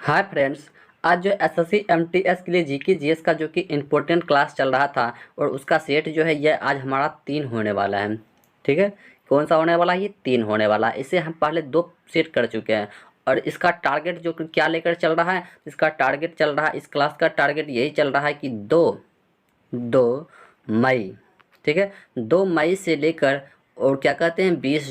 Hi friends. आज जो SSC MTS के लिए जीके जीएस का जो कि इम्पोर्टेंट क्लास चल रहा था और उसका सेट जो है ये आज हमारा 3 होने वाला है। ठीक है, कौन सा होने वाला है? ये 3 होने वाला है। इसे हम पहले 2 सेट कर चुके हैं और इसका टारगेट जो कि क्या लेकर चल रहा है, इसका टारगेट चल रहा है, इस क्लास का टारगेट यही चल रहा है कि 2 मई। ठीक है, 2 मई से लेकर और क्या कहते हैं 20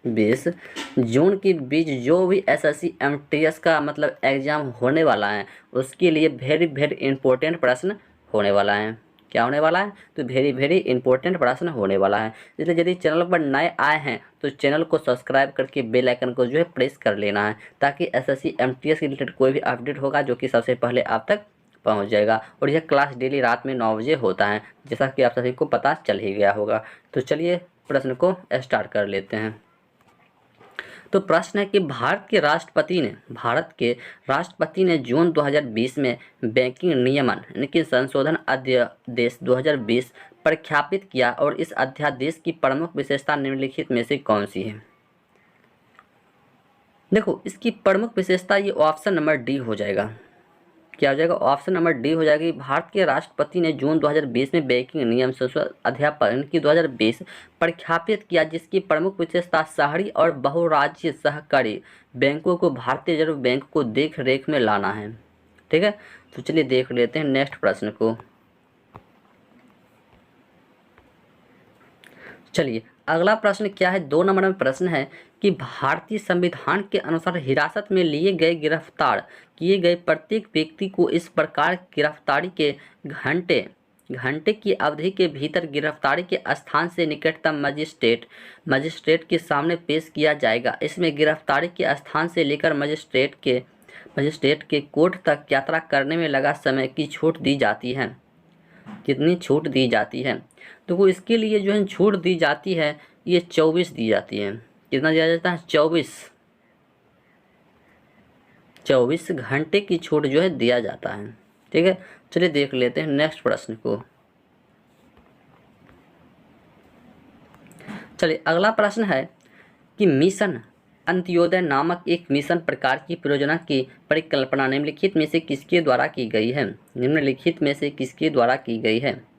जून के बीच जो भी एसएससी एमटीएस का मतलब एग्ज़ाम होने वाला है उसके लिए वेरी वेरी इंपॉर्टेंट प्रश्न होने वाला है। क्या होने वाला है? तो वेरी वेरी इंपॉर्टेंट प्रश्न होने वाला है। इसलिए यदि चैनल पर नए आए हैं तो चैनल को सब्सक्राइब करके बेल आइकन को जो है प्रेस कर लेना है, ताकि एसएससी एमटीएस के रिलेटेड कोई भी अपडेट होगा जो कि सबसे पहले आप तक पहुंच जाएगा। और यह क्लास डेली रात में 9 बजे होता है, जैसा कि आप सभी को पता चल ही गया होगा। तो चलिए प्रश्न को स्टार्ट कर लेते हैं। तो प्रश्न है कि भारत के राष्ट्रपति ने जून 2020 में बैंकिंग नियमन यानी कि संशोधन अध्यादेश 2020 प्रख्यापित किया और इस अध्यादेश की प्रमुख विशेषता निम्नलिखित में से कौन सी है? देखो, इसकी प्रमुख विशेषता ये ऑप्शन नंबर डी हो जाएगा। क्या हो जाएगा? ऑप्शन नंबर डी हो जाएगी। भारत के राष्ट्रपति ने जून 2020 में बैंकिंग नियम संशोधन अध्यापन की 2020 प्रख्यापित किया, जिसकी प्रमुख विशेषता शहरी और बहुराज्यीय सहकारी बैंकों को भारतीय रिजर्व बैंक को देख रेख में लाना है। ठीक है, तो चलिए देख लेते हैं नेक्स्ट प्रश्न को। चलिए अगला प्रश्न क्या है? 2 नंबर में प्रश्न है कि भारतीय संविधान के अनुसार हिरासत में लिए गए गिरफ्तार किए गए प्रत्येक व्यक्ति को इस प्रकार गिरफ्तारी के घंटे घंटे की अवधि के भीतर गिरफ्तारी के स्थान से निकटतम मजिस्ट्रेट के सामने पेश किया जाएगा। इसमें गिरफ्तारी के स्थान से लेकर मजिस्ट्रेट के कोर्ट तक यात्रा करने में लगा समय की छूट दी जाती है। कितनी छूट दी जाती है? तो वो इसके लिए जो है छूट दी जाती है, ये 24 दी जाती है। कितना दिया जाता है? 24 घंटे की छूट जो है दिया जाता है। ठीक है, चलिए देख लेते हैं नेक्स्ट प्रश्न को। चलिए अगला प्रश्न है कि मिशन अंत्योदय नामक एक मिशन प्रकार की परियोजना की परिकल्पना निम्नलिखित में से किसके द्वारा की गई है? निम्नलिखित में से किसके द्वारा की गई है?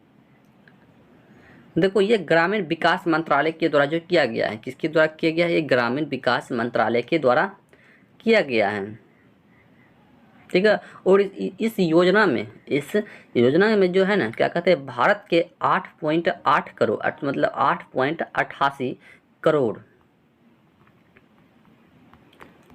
देखो, ये ग्रामीण विकास मंत्रालय के द्वारा जो किया गया है। किसके द्वारा किया गया है? ये ग्रामीण विकास मंत्रालय के द्वारा किया गया है। ठीक है, और इस योजना में जो है ना, क्या कहते हैं, भारत के 8.8 करोड़ मतलब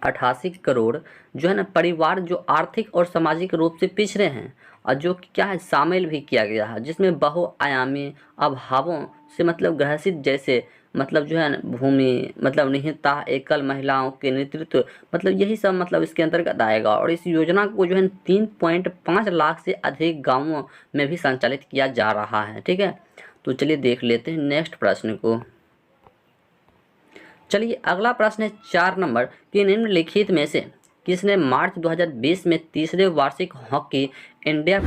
88 करोड़ जो है ना परिवार जो आर्थिक और सामाजिक रूप से पिछड़े हैं और जो कि क्या है शामिल भी किया गया है, जिसमें बहुआयामी अभावों से मतलब ग्रसित, जैसे मतलब जो है ना भूमि मतलब निहितता, एकल महिलाओं के नेतृत्व, मतलब यही सब मतलब इसके अंतर्गत आएगा। और इस योजना को जो है 3.5 लाख से अधिक गाँवों में भी संचालित किया जा रहा है। ठीक है, तो चलिए देख लेते हैं नेक्स्ट प्रश्न को। चलिए अगला प्रश्न है 4 नंबर कि निम्नलिखित में से किसने मार्च 2020 में तीसरे वार्षिक हॉकी इंडिया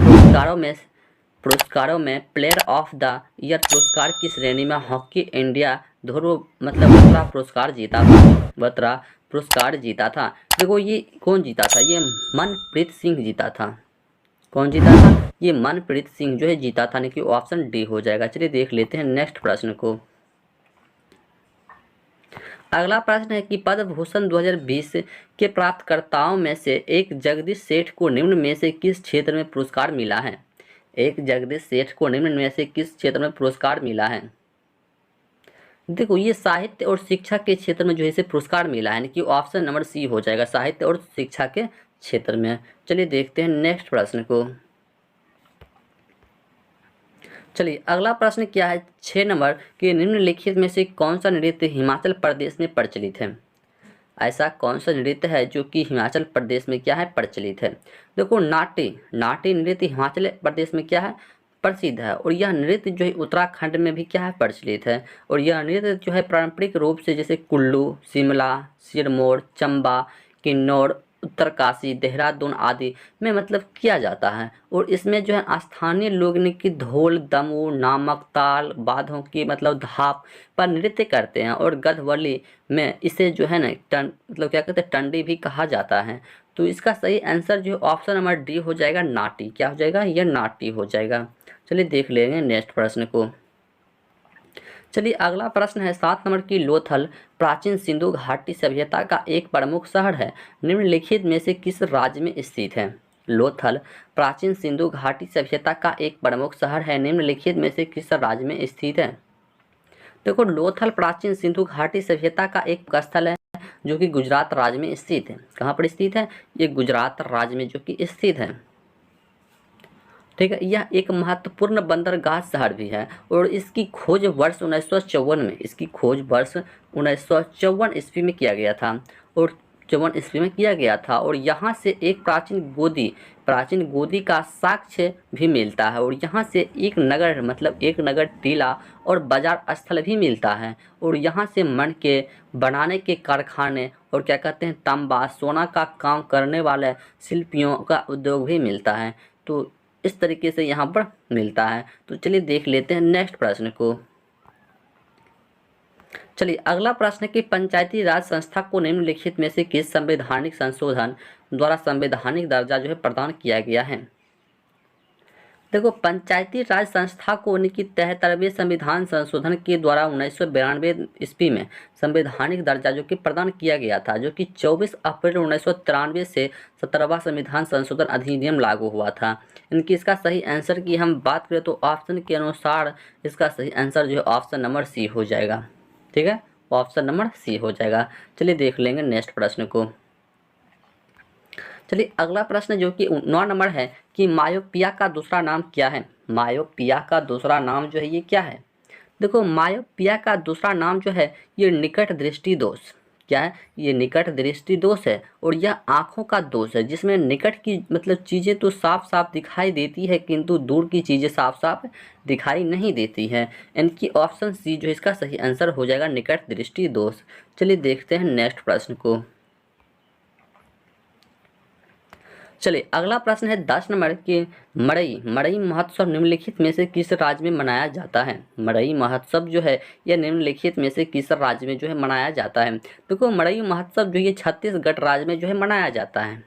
पुरस्कारों में प्लेयर ऑफ द ईयर पुरस्कार की श्रेणी में हॉकी इंडिया ध्रुव मतलब बत्रा पुरस्कार जीता था? बत्रा पुरस्कार जीता था। देखो, ये कौन जीता था? ये मनप्रीत सिंह जीता था। कौन जीता था? ये मनप्रीत सिंह जो है जीता था, यानी कि ऑप्शन डी हो जाएगा। चलिए देख लेते हैं नेक्स्ट प्रश्न को। अगला प्रश्न है कि पद्म भूषण 2020 के प्राप्तकर्ताओं में से एक जगदीश सेठ को निम्न में से किस क्षेत्र में पुरस्कार मिला है? एक जगदीश सेठ को निम्न में से किस क्षेत्र में पुरस्कार मिला है? देखो, ये साहित्य और शिक्षा के क्षेत्र में जो है इसे पुरस्कार मिला है, यानी कि ऑप्शन नंबर सी हो जाएगा, साहित्य और शिक्षा के क्षेत्र में। चलिए देखते हैं नेक्स्ट प्रश्न को। चलिए अगला प्रश्न क्या है 6 नंबर कि निम्नलिखित में से कौन सा नृत्य हिमाचल प्रदेश में प्रचलित है? ऐसा कौन सा नृत्य है जो कि हिमाचल प्रदेश में क्या है प्रचलित है? देखो, नाट्य नृत्य हिमाचल प्रदेश में क्या है प्रसिद्ध है, और यह नृत्य जो है उत्तराखंड में भी क्या है प्रचलित है। और यह नृत्य जो है पारंपरिक रूप से जैसे कुल्लू, शिमला, सिरमौर, चंबा, किन्नौर, उत्तरकाशी, देहरादून आदि में मतलब किया जाता है। और इसमें जो है स्थानीय लोग ने कि ढोल, दमू नामक ताल वाद्यों की मतलब धाप पर नृत्य करते हैं। और गढ़वाली में इसे जो है ना मतलब क्या कहते हैं टंडी भी कहा जाता है। तो इसका सही आंसर जो ऑप्शन नंबर डी हो जाएगा, नाटी। क्या हो जाएगा? यह नाटी हो जाएगा। चलिए देख लेंगे नेक्स्ट प्रश्न को। चलिए अगला प्रश्न है 7 नंबर की, लोथल प्राचीन सिंधु घाटी सभ्यता का एक प्रमुख शहर है, निम्नलिखित में से किस राज्य में स्थित है? लोथल प्राचीन सिंधु घाटी सभ्यता का एक प्रमुख शहर है, निम्नलिखित में से किस राज्य में स्थित है? देखो, लोथल प्राचीन सिंधु घाटी सभ्यता का एक स्थल है जो कि गुजरात राज्य में स्थित है। कहाँ पर स्थित है? ये गुजरात राज्य में जो कि स्थित है। ठीक है, यह एक महत्वपूर्ण बंदरगाह शहर भी है और इसकी खोज वर्ष 1954 में, इसकी खोज वर्ष 1954 ईस्वी में किया गया था और 54 ईस्वी में किया गया था। और यहाँ से एक प्राचीन गोदी का साक्ष्य भी मिलता है और यहाँ से एक नगर, मतलब एक नगर, टीला और बाजार स्थल भी मिलता है और यहाँ से मणके बनाने के कारखाने और क्या कहते हैं, तांबा सोना का काम करने वाले शिल्पियों का उद्योग भी मिलता है। तो इस तरीके से यहाँ पर मिलता है। तो चलिए देख लेते हैं नेक्स्ट प्रश्न को। चलिए अगला प्रश्न है कि पंचायती राज संस्था को निम्नलिखित में से किस संवैधानिक संशोधन द्वारा संवैधानिक दर्जा जो है प्रदान किया गया है? देखो, पंचायती राज संस्था को उनकी 73वें संविधान संशोधन के द्वारा 1992 ईस्वी में संवैधानिक दर्जा जो कि प्रदान किया गया था, जो कि 24 अप्रैल 1993 से 17वां संविधान संशोधन अधिनियम लागू हुआ था। इनकी इसका सही आंसर की हम बात करें तो ऑप्शन के अनुसार इसका सही आंसर जो है ऑप्शन नंबर सी हो जाएगा। ठीक है, ऑप्शन नंबर सी हो जाएगा। चलिए देख लेंगे नेक्स्ट प्रश्न को। चलिए अगला प्रश्न जो कि 9 नंबर है कि मायोपिया का दूसरा नाम क्या है? मायोपिया का दूसरा नाम जो है ये क्या है? देखो, मायोपिया का दूसरा नाम जो है ये निकट दृष्टि दोष। क्या है? ये निकट दृष्टि दोष है और यह आँखों का दोष है, जिसमें निकट की मतलब चीज़ें तो साफ साफ दिखाई देती है किंतु दूर की चीज़ें साफ साफ दिखाई नहीं देती हैं। इनकी ऑप्शन सी जो इसका सही आंसर हो जाएगा, निकट दृष्टि दोष। चलिए देखते हैं नेक्स्ट प्रश्न को। चलिए अगला प्रश्न है 10 नंबर के, मड़ई महोत्सव निम्नलिखित में से किस राज्य में मनाया जाता है? मड़ई महोत्सव जो है यह निम्नलिखित में से किस राज्य में जो है मनाया जाता है? देखो, मड़ई महोत्सव जो ये छत्तीसगढ़ राज्य में जो है मनाया जाता है।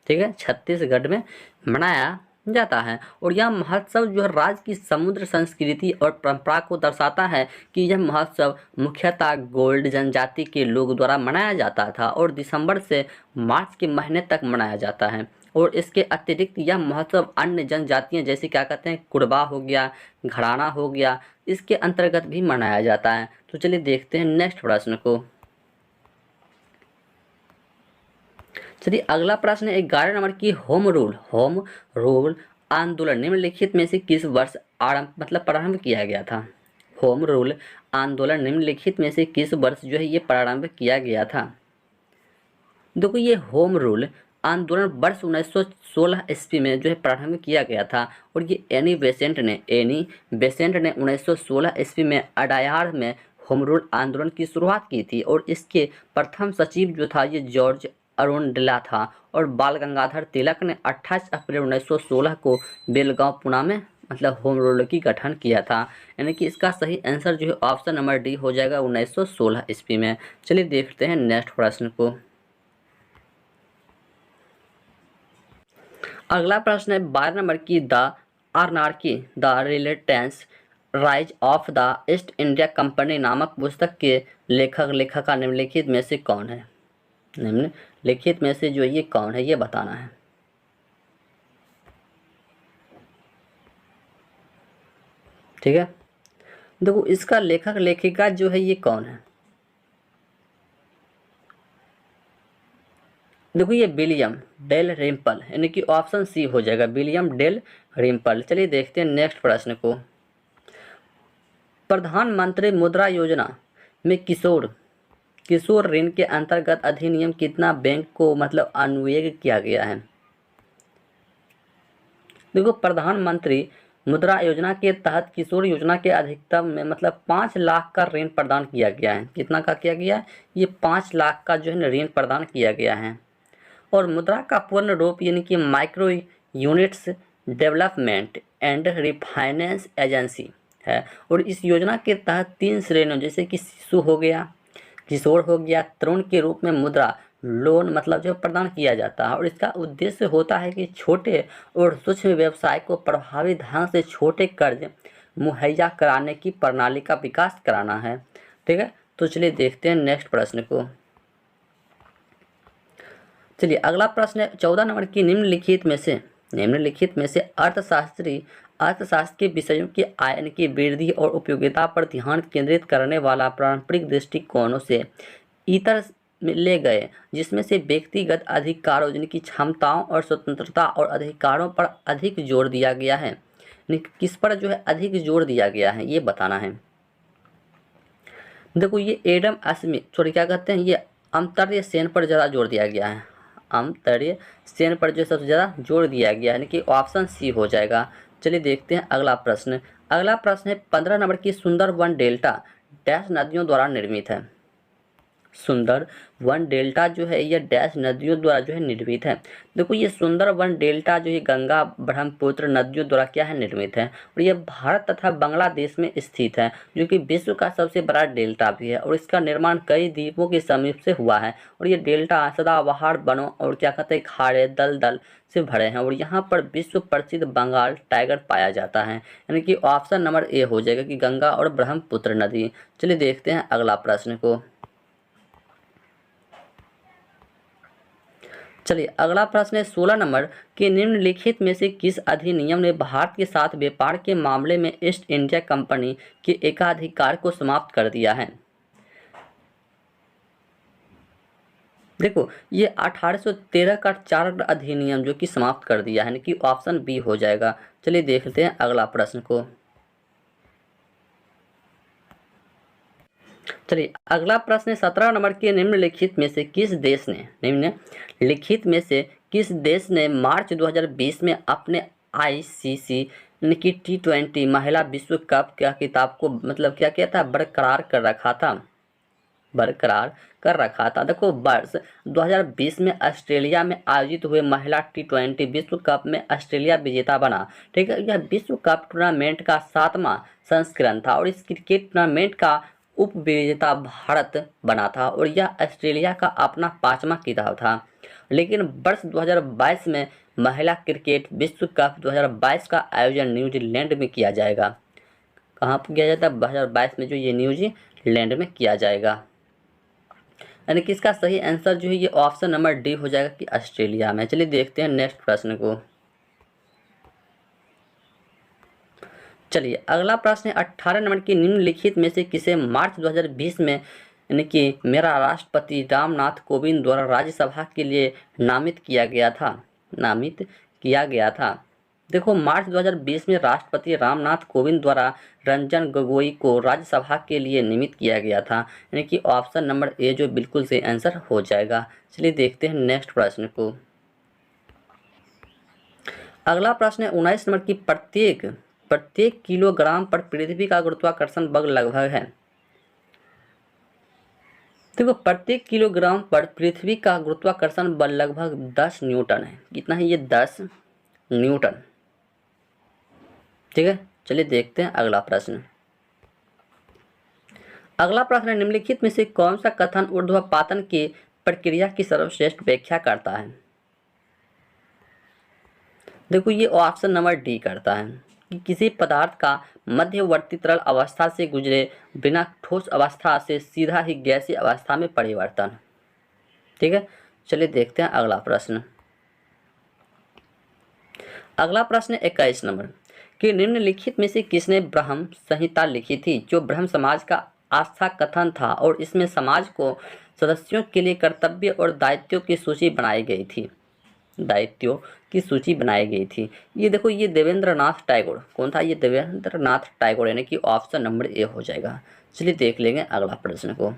ठीक है, छत्तीसगढ़ में मनाया जाता है और यह महोत्सव जो है राज्य की समुद्र संस्कृति और परंपरा को दर्शाता है कि यह महोत्सव मुख्यतः गोल्ड जनजाति के लोग द्वारा मनाया जाता था और दिसंबर से मार्च के महीने तक मनाया जाता है। और इसके अतिरिक्त यह महोत्सव अन्य जनजातियाँ जैसे क्या कहते हैं, कुड़बा हो गया, घराना हो गया, इसके अंतर्गत भी मनाया जाता है। तो चलिए देखते हैं नेक्स्ट प्रश्न को। चलिए अगला प्रश्न है 11 नंबर की, होम रूल आंदोलन निम्नलिखित में से किस वर्ष प्रारंभ किया गया था? होम रूल आंदोलन निम्नलिखित में से किस वर्ष जो है ये प्रारंभ किया गया था? देखो, ये होम रूल आंदोलन वर्ष 1916 ईस्वी में जो है प्रारंभ किया गया था और ये एनी बेसेंट ने 1916 ईस्वी में अडायार में होम रूल आंदोलन की शुरुआत की थी और इसके प्रथम सचिव जो था ये जॉर्ज अरुणडेला था और बाल गंगाधर तिलक ने 28 अप्रैल 1916 को बेलगांव पुणे में होम रूल की गठन किया था। यानी कि इसका सही आंसर जो है ऑप्शन नंबर डी हो जाएगा, 1916 ईस्वी में। चलिए देखते हैं नेक्स्ट प्रश्न को। अगला प्रश्न है 12 नंबर की, the anarchy the relentless rise of the East India Company नामक पुस्तक के लेखका निम्नलिखित में से कौन है? निम्नलिखित में से जो ये कौन है ये बताना है। ठीक है, देखो इसका लेखक लेखिका जो है ये कौन है? देखो, ये विलियम डेल रिम्पल, यानी कि ऑप्शन सी हो जाएगा, विलियम डेल रिम्पल। चलिए देखते हैं नेक्स्ट प्रश्न को। प्रधानमंत्री मुद्रा योजना में किशोर ऋण के अंतर्गत अधिनियम कितना बैंक को अनुवेग किया गया है? देखो, प्रधानमंत्री मुद्रा योजना के तहत किशोर योजना के अधिकतम में 5 लाख का ऋण प्रदान किया गया है। कितना का किया गया है? ये 5 लाख का जो है ऋण प्रदान किया गया है। और मुद्रा का पूर्ण रूप यानी कि micro units development and refinance agency है। और इस योजना के तहत 3 श्रेणियों जैसे कि शिशु हो गया, किशोर हो गया, तरुण के रूप में मुद्रा लोन मतलब जो प्रदान किया जाता है और इसका उद्देश्य होता है कि छोटे और सूक्ष्म व्यवसाय को प्रभावी ढंग से छोटे कर्ज मुहैया कराने की प्रणाली का विकास कराना है। ठीक है, तो चलिए देखते हैं नेक्स्ट प्रश्न को। चलिए अगला प्रश्न है 14 नंबर की निम्नलिखित में से अर्थशास्त्र के विषयों के आयन की वृद्धि और उपयोगिता पर ध्यान केंद्रित करने वाला पारंपरिक दृष्टिकोणों से इतर में ले गए, जिसमें से व्यक्तिगत अधिकारों यानी कि क्षमताओं और स्वतंत्रता और अधिकारों पर अधिक जोर दिया गया है। यानी कि किस पर जो है अधिक जोर दिया गया है ये बताना है। देखो ये एडम स्मिथ सॉरी क्या कहते हैं, ये अमर्त्य सेन पर ज़्यादा जोर दिया गया है। अमर्त्य सेन पर जो सबसे ज़्यादा जोर दिया गया है, यानी कि ऑप्शन सी हो जाएगा। चलिए देखते हैं अगला प्रश्न। अगला प्रश्न है 15 नंबर की सुंदरवन डेल्टा डैश नदियों द्वारा निर्मित है। सुंदरवन डेल्टा जो है यह डैश नदियों द्वारा जो है निर्मित है। देखो ये सुंदरवन डेल्टा जो है गंगा ब्रह्मपुत्र नदियों द्वारा क्या है निर्मित है और यह भारत तथा बांग्लादेश में स्थित है, जो कि विश्व का सबसे बड़ा डेल्टा भी है और इसका निर्माण कई द्वीपों के समीप से हुआ है और ये डेल्टा सदाबहार वनों और क्या कहते हैं खाड़े दलदल से भरे हैं और यहाँ पर विश्व प्रसिद्ध बंगाल टाइगर पाया जाता है। यानी कि ऑप्शन नंबर ए हो जाएगा कि गंगा और ब्रह्मपुत्र नदी। चलिए देखते हैं अगला प्रश्न को। चलिए अगला प्रश्न है 16 नंबर कि निम्नलिखित में से किस अधिनियम ने भारत के साथ व्यापार के मामले में ईस्ट इंडिया कंपनी के एकाधिकार को समाप्त कर दिया है। देखो ये 1813 का चार्टर अधिनियम जो कि समाप्त कर दिया है, यानी कि ऑप्शन बी हो जाएगा। चलिए देखते हैं अगला प्रश्न को। चलिए अगला प्रश्न है 17 नंबर के निम्नलिखित में से किस देश ने मार्च 2020 में अपने आईसीसी यानी कि T20 महिला विश्व कप का खिताब को मतलब क्या किया था बरकरार कर रखा था। देखो वर्ष 2020 में ऑस्ट्रेलिया में आयोजित हुए महिला T20 विश्व कप में ऑस्ट्रेलिया विजेता बना। ठीक है, यह विश्व कप टूर्नामेंट का 7वां संस्करण था और इस क्रिकेट टूर्नामेंट का उप विजेता भारत बना था और यह ऑस्ट्रेलिया का अपना 5वां खिताब था। लेकिन वर्ष 2022 में महिला क्रिकेट विश्व कप 2022 का आयोजन न्यूजीलैंड में किया जाएगा। कहाँ पर किया जाता है? 2022 में जो ये न्यूजीलैंड में किया जाएगा। यानी कि इसका सही आंसर जो है ये ऑप्शन नंबर डी हो जाएगा कि ऑस्ट्रेलिया में। चलिए देखते हैं नेक्स्ट प्रश्न को। चलिए अगला प्रश्न है 18 नंबर की निम्नलिखित में से किसे मार्च 2020 में यानी कि मेरा राष्ट्रपति रामनाथ कोविंद द्वारा राज्यसभा के लिए नामित किया गया था। देखो मार्च 2020 में राष्ट्रपति रामनाथ कोविंद द्वारा रंजन गोगोई को राज्यसभा के लिए नियमित किया गया था, यानी कि ऑप्शन नंबर ए जो बिल्कुल सही आंसर हो जाएगा। चलिए देखते हैं नेक्स्ट प्रश्न को। अगला प्रश्न है 19 नंबर की प्रत्येक किलोग्राम पर पृथ्वी का गुरुत्वाकर्षण बल लगभग है। देखो प्रत्येक किलोग्राम पर पृथ्वी का गुरुत्वाकर्षण बल लगभग 10 न्यूटन है। कितना है ये? 10 न्यूटन। ठीक है, चलिए देखते हैं अगला प्रश्न। अगला प्रश्न है निम्नलिखित में से कौन सा कथन ऊर्ध्वपातन की प्रक्रिया की सर्वश्रेष्ठ व्याख्या करता है? देखो ये ऑप्शन नंबर डी करता है कि किसी पदार्थ का मध्यवर्ती तरल अवस्था से गुजरे बिना ठोस अवस्था से सीधा ही गैसीय अवस्था में परिवर्तन। ठीक है, चलिए देखते हैं अगला प्रश्न। अगला प्रश्न 21 नंबर कि निम्नलिखित में से किसने ब्रह्म संहिता लिखी थी, जो ब्रह्म समाज का आस्था कथन था और इसमें समाज को सदस्यों के लिए कर्तव्य और दायित्वों की सूची बनाई गई थी। ये देखो ये देवेंद्रनाथ टैगोर। कौन था ये? देवेंद्रनाथ टैगोर, यानी कि ऑप्शन नंबर ए हो जाएगा। चलिए देख लेंगे अगला प्रश्न को।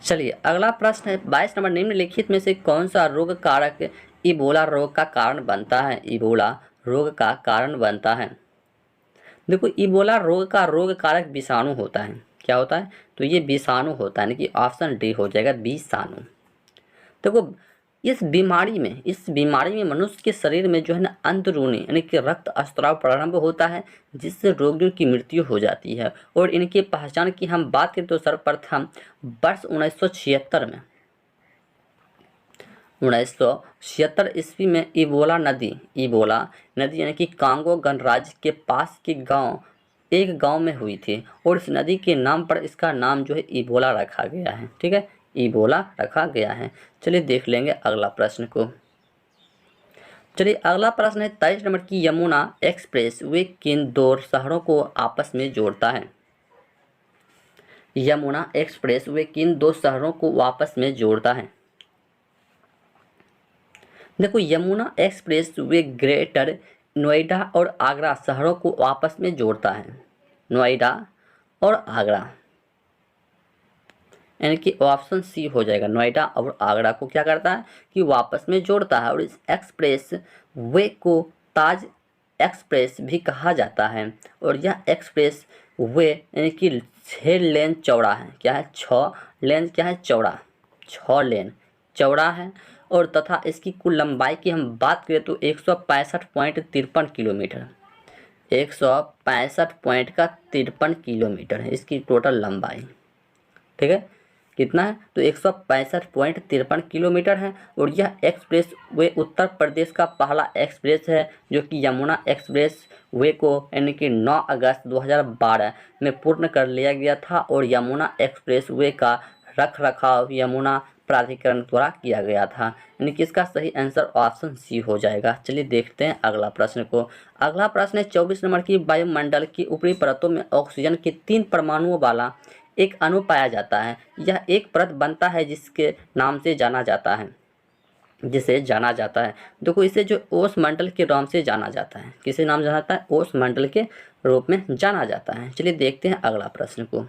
चलिए अगला प्रश्न है 22 नंबर निम्नलिखित में से कौन सा रोग कारक इबोला रोग का कारण बनता है? देखो इबोला रोग का रोग कारक विषाणु होता है। क्या होता है? तो ये विषाणु होता है, यानी कि ऑप्शन डी हो जाएगा विषाणु। देखो इस बीमारी में मनुष्य के शरीर में जो है ना अंदरूनी यानी कि रक्त स्त्राव प्रारंभ होता है, जिससे रोगियों की मृत्यु हो जाती है। और इनकी पहचान की हम बात करें तो सर्वप्रथम वर्ष 1976 में 1976 ईस्वी में इबोला नदी यानी कि कांगो गणराज्य के पास के एक गांव में हुई थी, और इस नदी के नाम पर इसका नाम जो है इबोला रखा गया है। ठीक है, इबोला रखा गया है। चलिए देख लेंगे अगला प्रश्न को। चलिए अगला प्रश्न है 23 नंबर की, यमुना एक्सप्रेस वे किन दो शहरों को आपस में जोड़ता है? यमुना एक्सप्रेस वे किन दो शहरों को आपस में जोड़ता है? देखो, Yamuna express way greater Noida और आगरा शहरों को आपस में जोड़ता है। नोएडा और आगरा, यानी कि ऑप्शन सी हो जाएगा। नोएडा और आगरा को क्या करता है कि वापस में जोड़ता है। और इस एक्सप्रेस वे को ताज एक्सप्रेस भी कहा जाता है। और यह एक्सप्रेस वे यानी कि 6 लेन चौड़ा है। क्या है? 6 लेन क्या है? चौड़ा, 6 लेन चौड़ा है। और तथा इसकी कुल लंबाई की हम बात करें तो 165.53 किलोमीटर, 165.53 किलोमीटर है इसकी टोटल लंबाई। ठीक है, कितना है? तो 165.53 किलोमीटर है। और यह एक्सप्रेस वे उत्तर प्रदेश का पहला एक्सप्रेस है जो कि यमुना एक्सप्रेस वे को यानी कि 9 अगस्त 2012 में पूर्ण कर लिया गया था। और यमुना एक्सप्रेस वे का रख रखाव यमुना प्राधिकरण द्वारा किया गया था। यानी कि इसका सही आंसर ऑप्शन सी हो जाएगा। चलिए देखते हैं अगला प्रश्न को। अगला प्रश्न है 24 नंबर की, वायुमंडल की ऊपरी परतों में ऑक्सीजन के 3 परमाणुओं वाला एक अणु पाया जाता है। यह एक परत बनता है जिसके नाम से जाना जाता है, देखो इसे जो ओस मंडल के नाम से जाना जाता है। किसे नाम जाना जाता है? ओस मंडल के रूप में जाना जाता है। चलिए देखते हैं अगला प्रश्न को।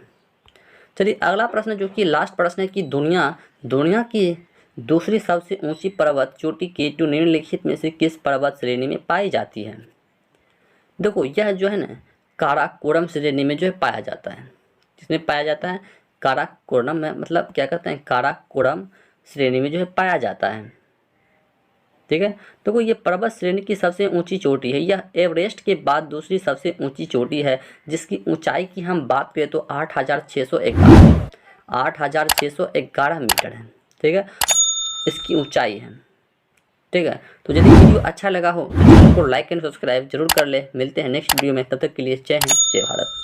चलिए अगला प्रश्न जो कि लास्ट प्रश्न है कि दुनिया की दूसरी सबसे ऊंची पर्वत चोटी केटू निम्नलिखित में से किस पर्वत श्रेणी में पाई जाती है? देखो यह जो है ना काराकोरम श्रेणी में जो है पाया जाता है। किसमें पाया जाता है? काराकोरम में, मतलब क्या कहते हैं, काराकोरम श्रेणी में जो है पाया जाता है। ठीक है, देखो ये पर्वत श्रेणी की सबसे ऊंची चोटी है। यह एवरेस्ट के बाद दूसरी सबसे ऊंची चोटी है, जिसकी ऊंचाई की हम बात करें तो 8,611 मीटर है। ठीक है, इसकी ऊंचाई है। ठीक है, तो यदि वीडियो अच्छा लगा हो तो चैनल को लाइक एंड सब्सक्राइब जरूर कर ले। मिलते हैं नेक्स्ट वीडियो में, तब तक के लिए जय हिंद, जय भारत।